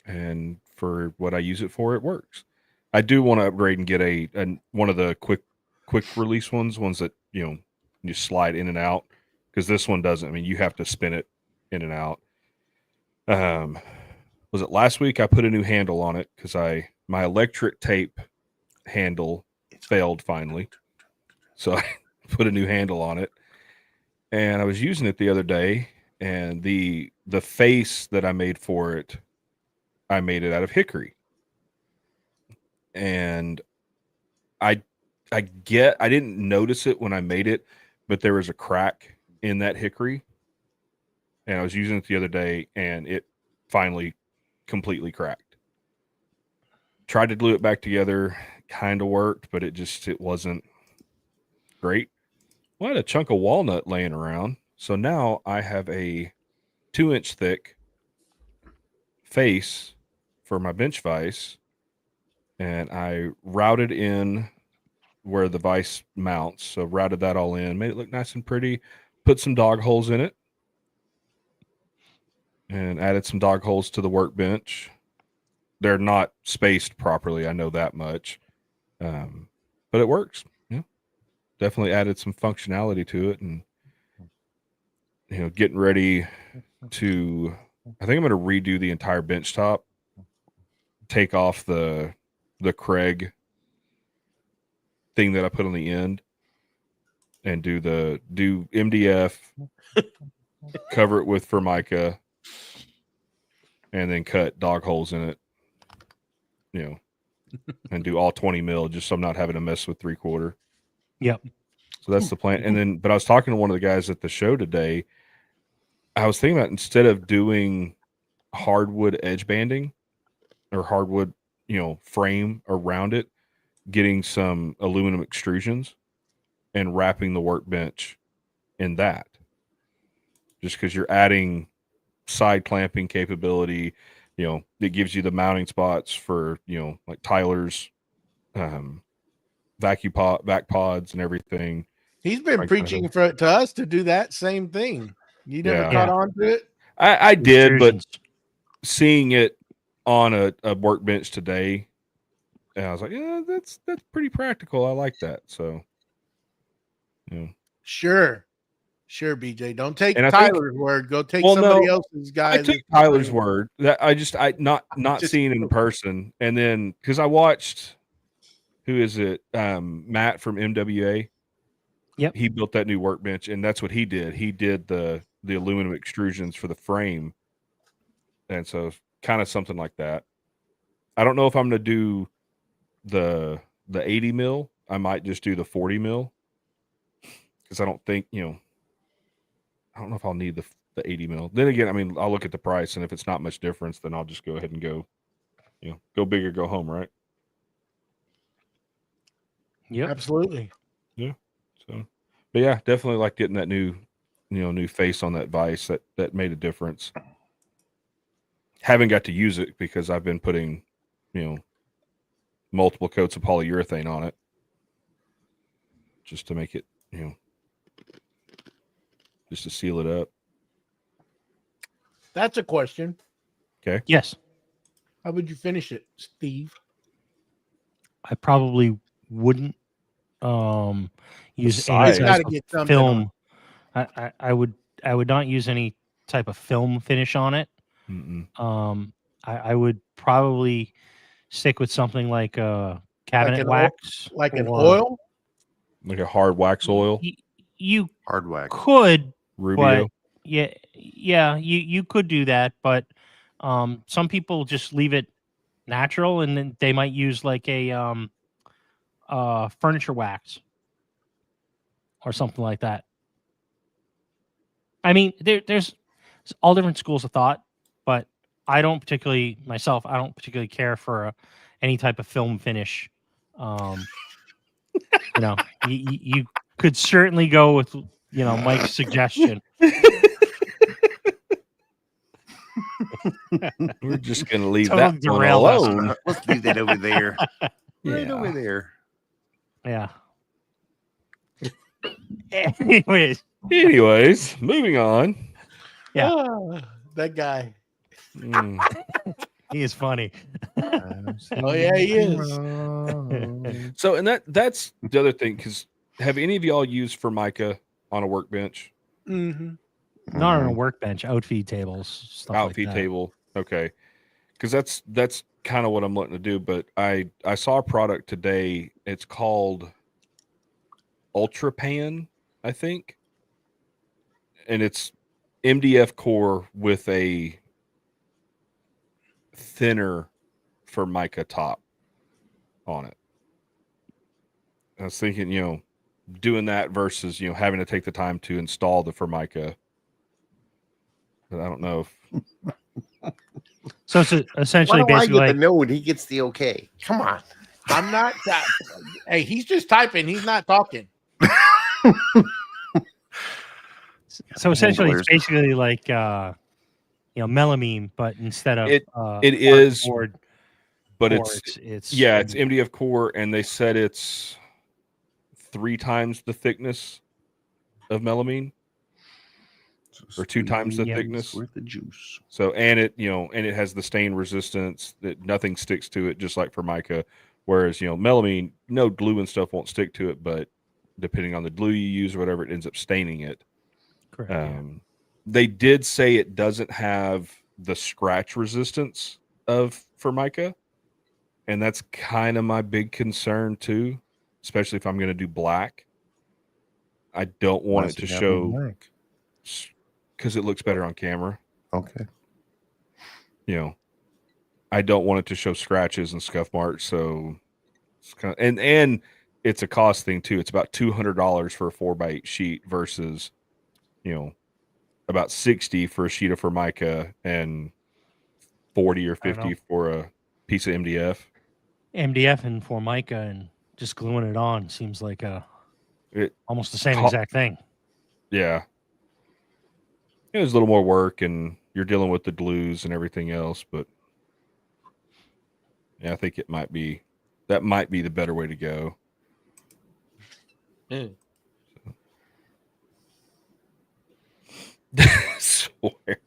And for what I use it for, it works. I do want to upgrade and get a one of the quick release ones that, you slide in and out, because this one doesn't. I mean, you have to spin it in and out. Was it last week I put a new handle on it because my electric tape handle failed finally. So I put a new handle on it, and I was using it the other day, and the face that I made for it, I made it out of hickory. And I didn't notice it when I made it, but there was a crack in that hickory, and I was using it the other day, and it finally completely cracked. Tried to glue it back together, kind of worked, but it wasn't great. Well, I had a chunk of walnut laying around, so now I have a 2-inch thick face for my bench vise, and I routed in where the vise mounts. So routed that all in, made it look nice and pretty, put some dog holes in it, and added some dog holes to the workbench. They're not spaced properly, I know that much, but it works. Definitely added some functionality to it, and getting ready to, I think I'm going to redo the entire bench top, take off the Craig thing that I put on the end, and do MDF, cover it with Formica, and then cut dog holes in it, and do all 20 mil, just so I'm not having to mess with 3/4. Yep. So that's the plan. And then, but I was talking to one of the guys at the show today. I was thinking about, instead of doing hardwood edge banding or hardwood, frame around it, getting some aluminum extrusions and wrapping the workbench in that. Just because you're adding side clamping capability, it gives you the mounting spots for, like Tyler's vacuum vac pods and everything. He's been preaching to us to do that same thing. You never caught on to it? I did, but Extrusions. seeing it on a workbench today, and I was like, yeah, that's pretty practical. I like that. So, Sure, BJ. Don't take And I Tyler's word. Go take somebody else's guy. I took Tyler's word. That I not seeing it in person, and then because I watched, who is it? Matt from MWA. Yep. He built that new workbench, and that's what he did. He did the aluminum extrusions for the frame, and so kind of something like that. I don't know if I'm going to do the 80 mil. I might just do the 40 mil, because I don't think, I don't know if I'll need the 80 mil. Then again, I mean, I'll look at the price, and if it's not much difference, then I'll just go ahead and go big or go home, right? Yep. Absolutely. Yeah. So, but yeah, definitely like getting that new face on that vise. That made a difference. Haven't got to use it because I've been putting, multiple coats of polyurethane on it. just to make it, just to seal it up. That's a question. Yes, How would you finish it, Steve? I probably wouldn't use Besides- any You type gotta of get something film. I would not use any type of film finish on it. Mm-mm. I would probably stick with something like cabinet an wax, Like an or- oil? Like a hard wax oil, You Hard wax. could, Rubio. but you could do that, but some people just leave it natural, and then they might use like a furniture wax or something like that. I mean, there's all different schools of thought, but I don't particularly care for any type of film finish. You could certainly go with Mike's suggestion. We're just gonna leave Total that one derailed us. alone. Let's leave that over there. Right Yeah. over there. Yeah. Anyways, Moving on. Yeah. Ah, that guy. Mm. he is funny. Oh, yeah, he is. So, and that's the other thing, because have any of y'all used Formica on a workbench? Mm-hmm. Not on a workbench, outfeed tables, stuff Outfeed like that. table. Okay. Because that's kind of what I'm looking to do. But I saw a product today. It's called Ultra Pan, I think. And it's MDF core with a thinner Formica top on it. I was thinking, doing that versus, having to take the time to install the Formica. But I don't know if So it's essentially Why do I basically get like the no and he gets the okay? Come on. I'm not. Hey, he's just typing. He's not talking. so essentially it's Handlers. basically like melamine, but instead of it is, board, but core, it's it's it's MDF core, and they said it's 3 times the thickness of melamine, or 2 times the Yeah. thickness. Worth the juice. So, and it has the stain resistance that nothing sticks to it, just like Formica. Whereas, melamine, no glue and stuff won't stick to it, but depending on the glue you use or whatever, it ends up staining it. correct. Yeah. They did say it doesn't have the scratch resistance of Formica, and that's kind of my big concern too, especially if I'm going to do black. I don't want it to show, because it looks better on camera. Okay. I don't want it to show scratches and scuff marks. So it's kind of, and it's a cost thing too. It's about $200 for a 4x8 sheet versus, about $60 for a sheet of Formica and $40 or $50 for a piece of MDF. MDF and Formica and just gluing it on seems like almost the same exact thing. Yeah. It was a little more work, and you're dealing with the glues and everything else, but yeah, I think that might be the better way to go. Swear.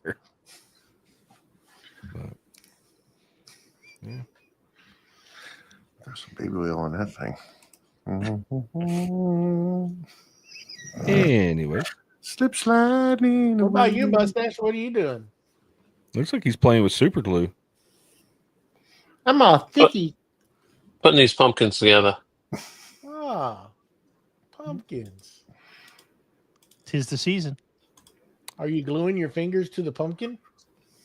But, yeah. There's some baby oil on that thing. Anyway, Slip sliding. What about you, Mustache? What are you doing? looks like he's playing with super glue. I'm all thicky. Putting these pumpkins together. Ah, pumpkins. 'Tis the season. Are you gluing your fingers to the pumpkin?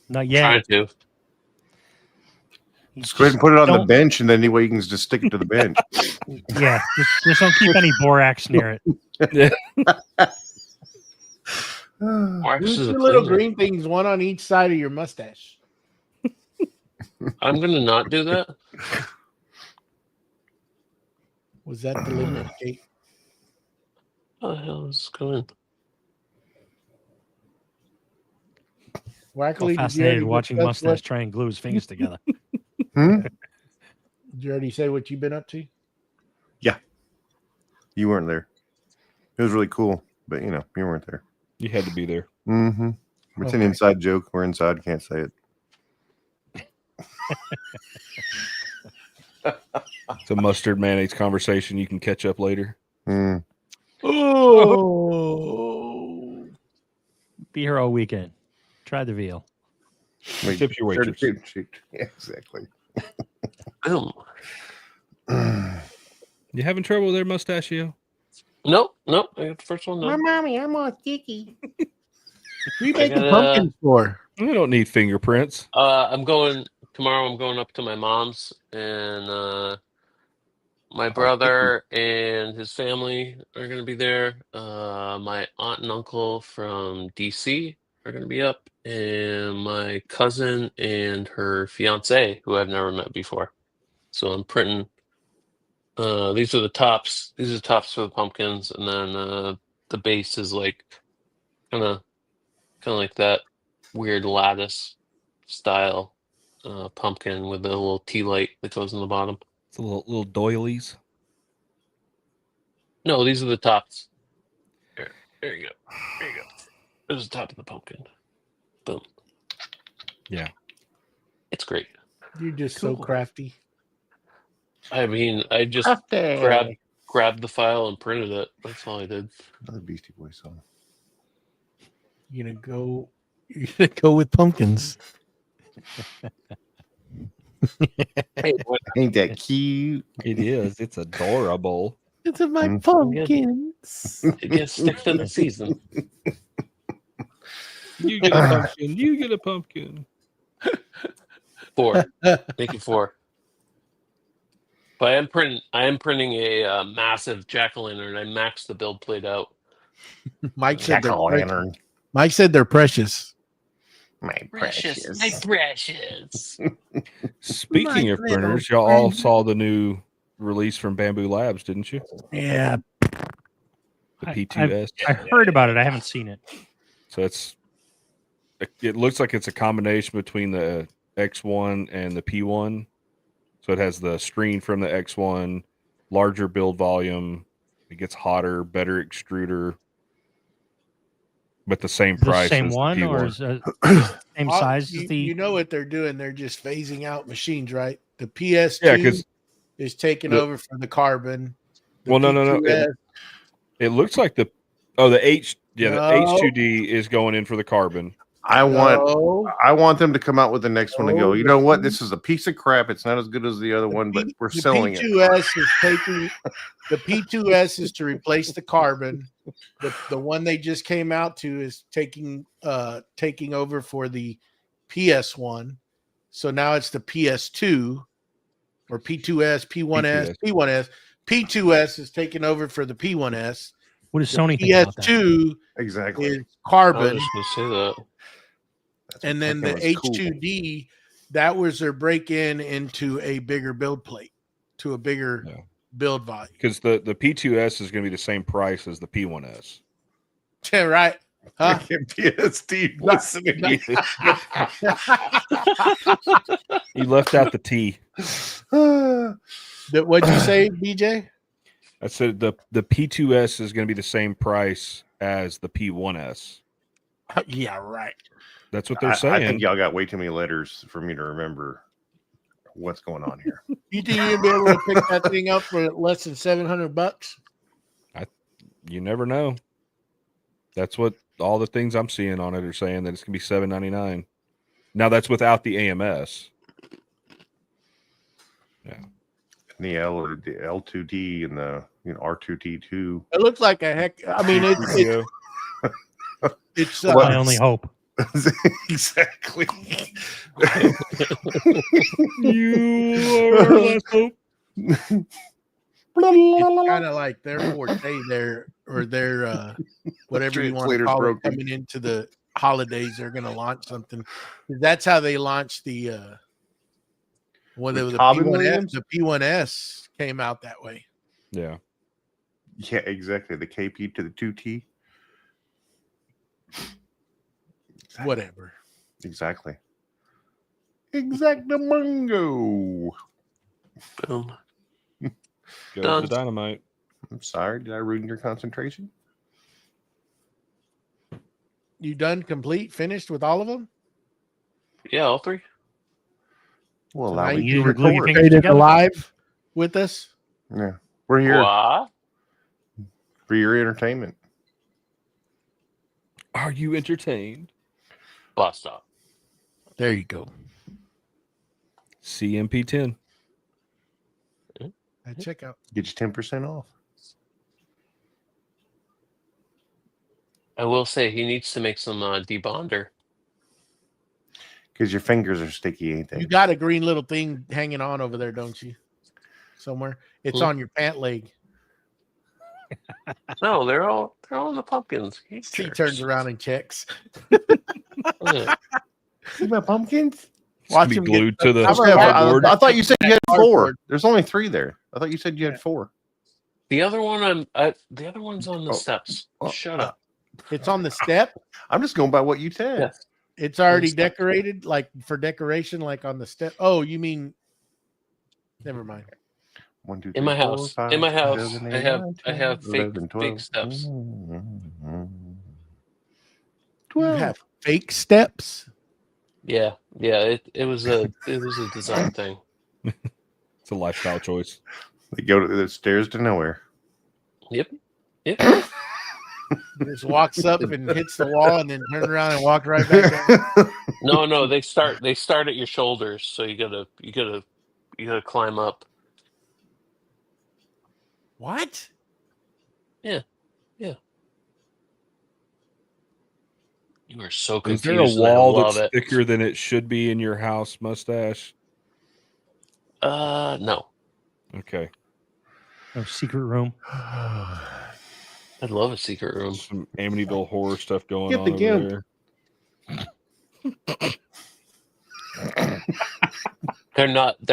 Not yet. Trying to. Just go ahead and put it on the Don't- bench, and then anyway you can just stick it to the bench. Yeah, just don't keep any borax near it. Wax Use is a your little cleaner. green things, one on each side of your mustache. I'm going to not do that. Was that the limit, Kate? What the hell is going? I'm Wackly, did you fascinated already watching discuss Mustache try and glue his fingers together. Hmm? Did you already say what you've been up to? You weren't there. It was really cool, but you weren't there. You had to be there. Mm-hmm. It's an Okay. inside joke. We're inside. Can't say it. It's a mustard mayonnaise conversation. You can catch up later. Mm. Oh, Be here all weekend. Try the veal. Wait, Tips your start a waitress. tip sheet. Yeah, exactly. Boom. You having trouble there, Mustachio? Nope. I got the first one done. mommy, I'm all sticky. we I make the gotta- pumpkins for. We don't need fingerprints. I'm going tomorrow. I'm going up to my mom's, and my brother and his family are going to be there. My aunt and uncle from DC are going to be up, and my cousin and her fiance, who I've never met before. So I'm printing. These are the tops. These are the tops for the pumpkins, and then the base is like kind of like that weird lattice style pumpkin with a little tea light that goes in the bottom. It's a little doilies. No, these are the tops. There you go. There's the top of the pumpkin. Boom. Yeah. It's great. You're just so Cool. crafty. I mean, I just Crafty. grabbed the file and printed it. That's all I did. Another Beastie Boys song. You're gonna go with pumpkins. Hey, what? Ain't that cute? It is. It's adorable. It's my Mm. pumpkins. It gets stick to the season. You get a pumpkin. You get a pumpkin. 4. Make it 4. But I am printing a massive jack-o'-lantern. I maxed the build plate out. Mike said they're precious. Jack-o'-lantern. Mike said they're precious. My precious. My precious. Speaking My of little printers, y'all all friend. saw the new release from Bamboo Labs, didn't you? Yeah. The P2S. I heard about it. I haven't seen it. So it looks like it's a combination between the X1 and the P1. So it has the screen from the X1, larger build volume. It gets hotter, better extruder, but the same Is it the price. same as one the or P1. is it same size you, as the? you know what they're doing? They're just phasing out machines, right? The PS2 Yeah, because is taking the- over for the Carbon. The well, no. P2S It looks like the No. H2D is going in for the Carbon. I want them to come out with the next one and go, No, you know what? This is a piece of crap. It's not as good as the other one, but we're selling it. P2S is taking the P2S is to replace the Carbon. The one they just came out to is taking over for the PS1. So now it's the PS2 or P2S, P1S, P1S. P2S is taking over for the P1S. What does The Sony think about that? PS2 Exactly. is I was Carbon. just going to say that. That's And what then the fucking was cool. H2D, that was their break in into a bigger build plate, to a bigger Yeah. build volume. Because the P2S is going to be the same price as the P1S. Yeah, right. Huh? PSD listening. You left out the T. What'd you say, BJ? I said the P2S is going to be the same price as the P1S. Yeah, right. That's what they're I saying. think y'all got way too many letters for me to remember what's going on here. You think you'll be able to pick that thing up for less than $700? You never know. That's what all the things I'm seeing on it are saying, that it's going to be $799. Now that's without the AMS. Yeah. The L2D and the R2T2. It looks like a heck. I mean, it's That's my only hope. Exactly. You are our last hope. it's kind of like their forte there, or their whatever you want to Translator's call it, broken. coming into the holidays. They're going to launch something. That's how they launched the when With the Tobin P1S. Williams? The P1S came out that way. Yeah. Yeah, exactly. The KP to the 2T. Whatever. Exactly. Exactamungo. Boom. Go Done. to the dynamite. I'm sorry. Did I ruin your concentration? You done? Complete? Finished with all of them? Yeah, all three. Well, So allow now me you to can glue your record. fingers Stayed in together. live with us. Yeah, we're here What? for your entertainment. Are you entertained? Bus stop. There you go. CMP10. At checkout. Get you 10% off. I will say he needs to make some debonder. Because your fingers are sticky, ain't they? You got a green little thing hanging on over there, don't you? Somewhere. It's Hmm. on your pant leg. No, they're all in the pumpkins. You He jerks. turns around and checks. Yeah. See my pumpkins? It's Watch gonna him be get- glued to the I'm Yeah, but cardboard. I thought you said you had Cardboard. 4. There's only 3 there. I thought you said you had 4. The other one, the other one's on the Oh. steps. Oh. Shut up. It's on the step. I'm just going by what you said. Yes. It's already step. decorated, like for decoration, like on the step. Oh, you mean? Never mind. 1, 2, 3, In my 4, house. 5, In my 6, house, 7, I 8, have 9, I 10, have fake 11, 12. fake steps. You 12. have fake steps. Yeah. It was a design thing. It's a lifestyle choice. They go to the stairs to nowhere. Yep. He just walks up and hits the wall, and then turns around and walks right back down. No, they start at your shoulders, so you gotta climb up. What? You are so Is confused. there a and I wall love that's it. thicker than it should be in your house, Mustache? No. Okay. No secret room. I'd love a secret room. Some Amityville horror stuff going Get on the over gimp. there. They're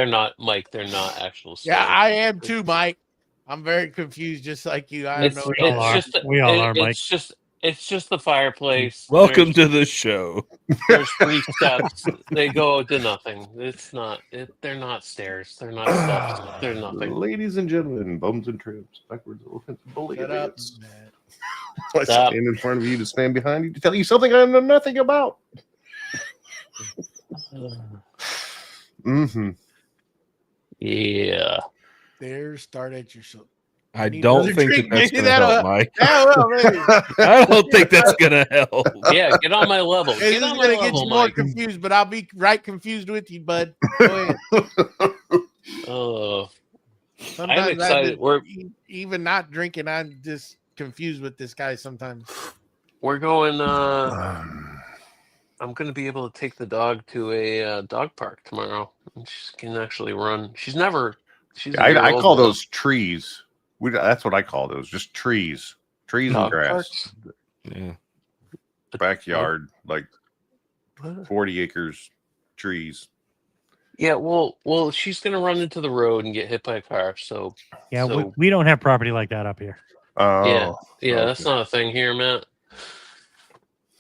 not, Mike. They're not actual stairs. Yeah, I am too, Mike. I'm very confused, just like you. I don't know. We all are. We all are, Mike. It's just the fireplace. Welcome to the show. There's 3 steps. They go to nothing. It's not. They're not stairs. They're not steps. They're nothing. Ladies and gentlemen, bums and trips, backwards elephants, and bully Shut up. idiots. I Stop. stand in front of you to stand behind you to tell you something I know nothing about. Mm-hmm. Yeah. There, start at your shoulder. I need don't another think drink. that's Maybe going to that'll- help, Mike. Yeah, well, maybe. I don't think that's going to help. Yeah. Get on my level. This Get is on my gonna get level, you more Mike. confused, but I'll be right confused with you, bud. Go ahead. Oh, Sometimes I excited. just- We're- even not drinking. I'm just confused with this guy sometimes. we're going. I'm going to be able to take the dog to a dog park tomorrow. And she can actually run. She's a I year old call now. those trees. That's what I call those. Just trees. Trees and Dog grass. parks? Yeah. Backyard, like What? 40 acres, trees. Yeah, well, she's gonna run into the road and get hit by a car. So Yeah, So- we don't have property like that up here. Oh, yeah, that's okay. not a thing here, Matt.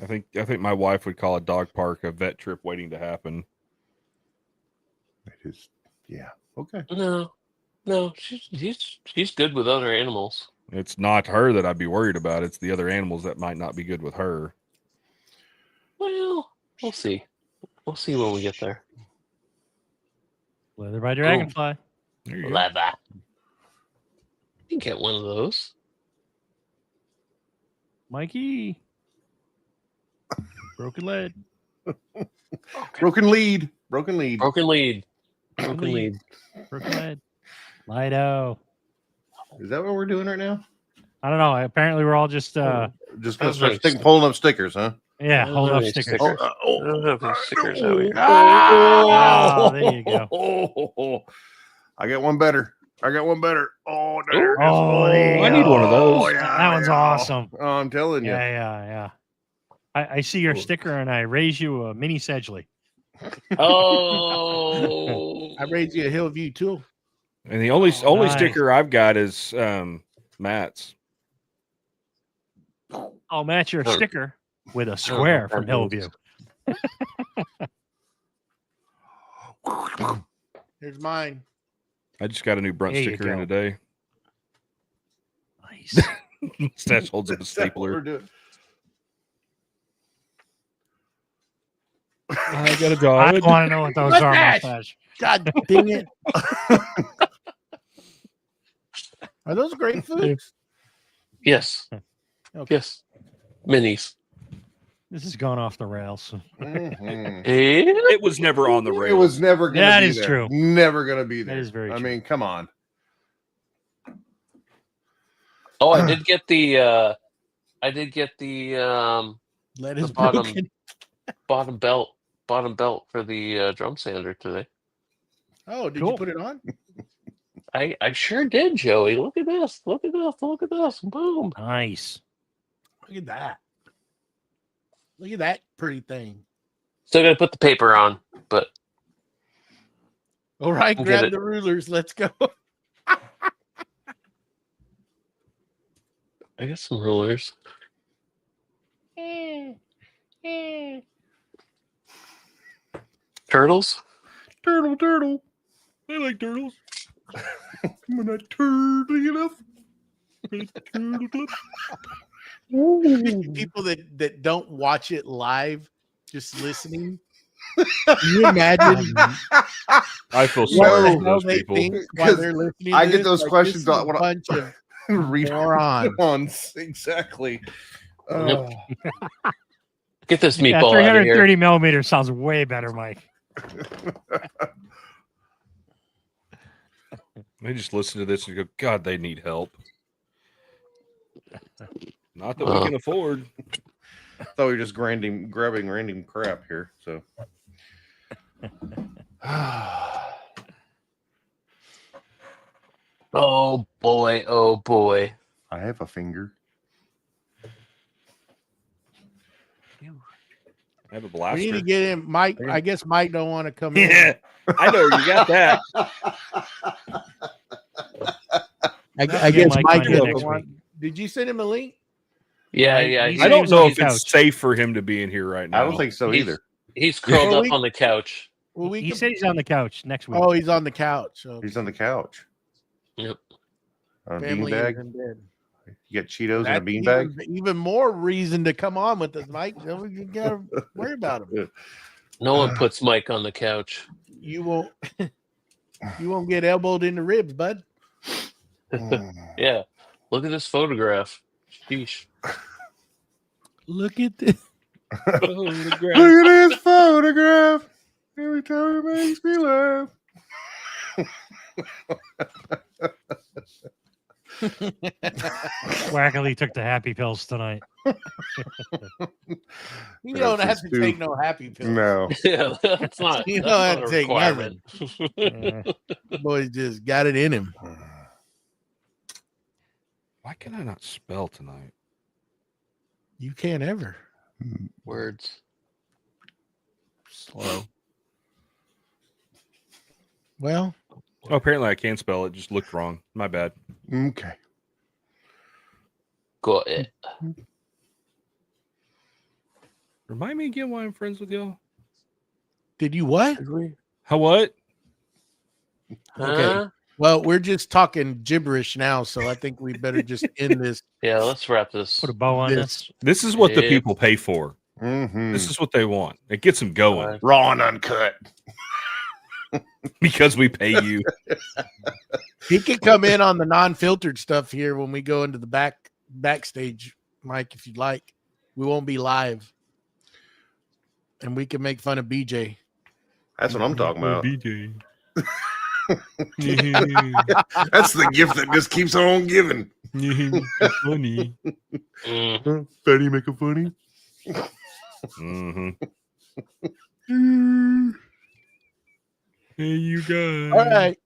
I think my wife would call a dog park a vet trip waiting to happen. It is. Yeah. Okay. No, she's good with other animals. It's not her that I'd be worried about. It's the other animals that might not be good with her. Well, we'll see. We'll see when we get there. Leather by Dragonfly. There you go. Leather. You can get one of those. Mikey. Broken lead. Broken lead. Broken lead. Broken lead. Broken Broken lead. lead. Broken lead. Lido. Is that what we're doing right now? I don't know. Apparently we're all just Just gonna That's start nice. pulling up stickers, huh? yeah, Those hold are up nice stickers. stickers. Oh, I don't have any stickers out here. Oh, there you go. I got one better. Oh, there it is. Oh, there you I need go. one of those. That one's awesome. Oh, I'm telling you. Yeah. I see your sticker and I raise you a mini Sedgley. Oh, I raised you a Hillview too. And the only nice. sticker I've got is Matt's. I'll match your Oh. sticker with a square from Hillview. Here's mine. I just got a new brunt There you sticker in go. today. Nice. Stash holds up a Is that what we're stapler. doing? I got a I dog. want to know what those are, Mustache. mustache. God dang it! Are those grapefruits? Yes. Okay. Yes. Minis. This is going off the rails. Mhm. It was never on the It rails. was never going to That be is there. true. Never going to be there. That is very I true. mean, come on. Oh, I did get the Lettuce the bottom broken. bottom belt for the drum sander today. Oh, did Cool. you put it on? I sure did, Joey. Look at this. Look at this. Look at this. Boom. Nice. Look at that. Look at that pretty thing. Still gotta put the paper on, but All right, Get grab it. the rulers. Let's go. I got some rulers. Turtles? Turtle. I like turtles. I'm not turtly enough. People that don't watch it live, just listening. Can you imagine I feel what sorry the for hell those they people. think while Because they're listening? I to get this? those Like, questions this is when a I- bunch of Read morons. Exactly. Yep. Get this Yeah, meatball out of here. 330 millimeters sounds way better, Mike. They just listen to this and go, God, they need help. Not that we Uh. can afford. I thought we were just grabbing random crap here. So. Oh boy, oh boy. I have a finger. I have a We need blaster. to get him, Mike. I guess Mike don't want to come in. Yeah, I know you got that. I Get guess Mike Mike on doesn't next want. Did you send him a link? Yeah, Yeah, yeah. he He's, I said he don't was know on if the it's couch. safe for him to be in here right now. I don't think so He's- either. he's curled Well, up we- on the couch. Well, we He can. said he's on the couch next week. Oh, he's on the couch. So He's on the couch. Yep. On a family is beanbag. in bed. You got Cheetos That's and a beanbag. even more reason to come on with us, Mike. You gotta worry about him. No one puts Mike on the couch. You won't. You won't get elbowed in the ribs, bud. Yeah. Look at this photograph. Sheesh. Look at this. Look at this photograph. Every time it makes me laugh. Wackily took the happy pills tonight. You don't have to Stoof. take no happy pills. No. Yeah, that's not, You that's don't have not to a take requirement. Yeah. Boy just got it in him. Why can I not spell tonight? You can't ever. Words. Slow. Well, Oh, apparently I can spell it. Just looked wrong. My bad. Okay. Got it. Remind me again why I'm friends with y'all. did you what? How what? Huh? Well, we're just talking gibberish now, so I think we better just end this. Yeah, let's wrap this. Put a bow on This- this. This is what the Yeah. people pay for. Mm-hmm. This is what they want. It gets them going Raw and uncut. because we pay you. He can come in on the non-filtered stuff here when we go into the backstage, Mike, if you'd like. We won't be live. And we can make fun of BJ. That's what I'm talking about. BJ. That's the gift that just keeps on giving. Funny. Mm. Funny, make a funny. Mm-hmm. Hey, you guys. All right.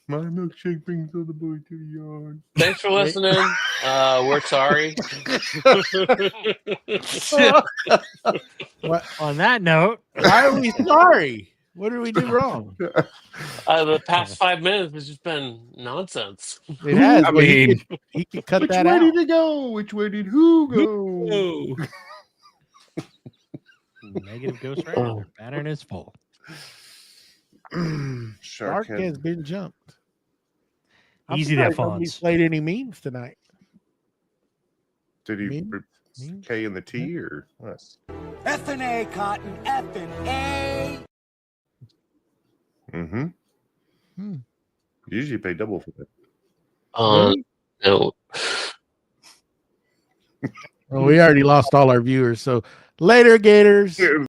My milkshake brings all the boys to the yard. Thanks for listening. We're sorry. On that note, Why are we sorry? What did we do wrong? The past 5 minutes has just been nonsense. It has. I Well, mean, he could cut Which that way out. did it go? Which way did who go? oh. negative ghost right. Their pattern is full. Shark has been jumped. I'm Easy there, surprised nobody Fonz. played any memes tonight. Did he? Memes? K and the T or what? F and A, Cotton. F and A. Mm-hmm. Hmm. Usually pay double for that. No. Well, we already lost all our viewers. So later, Gators.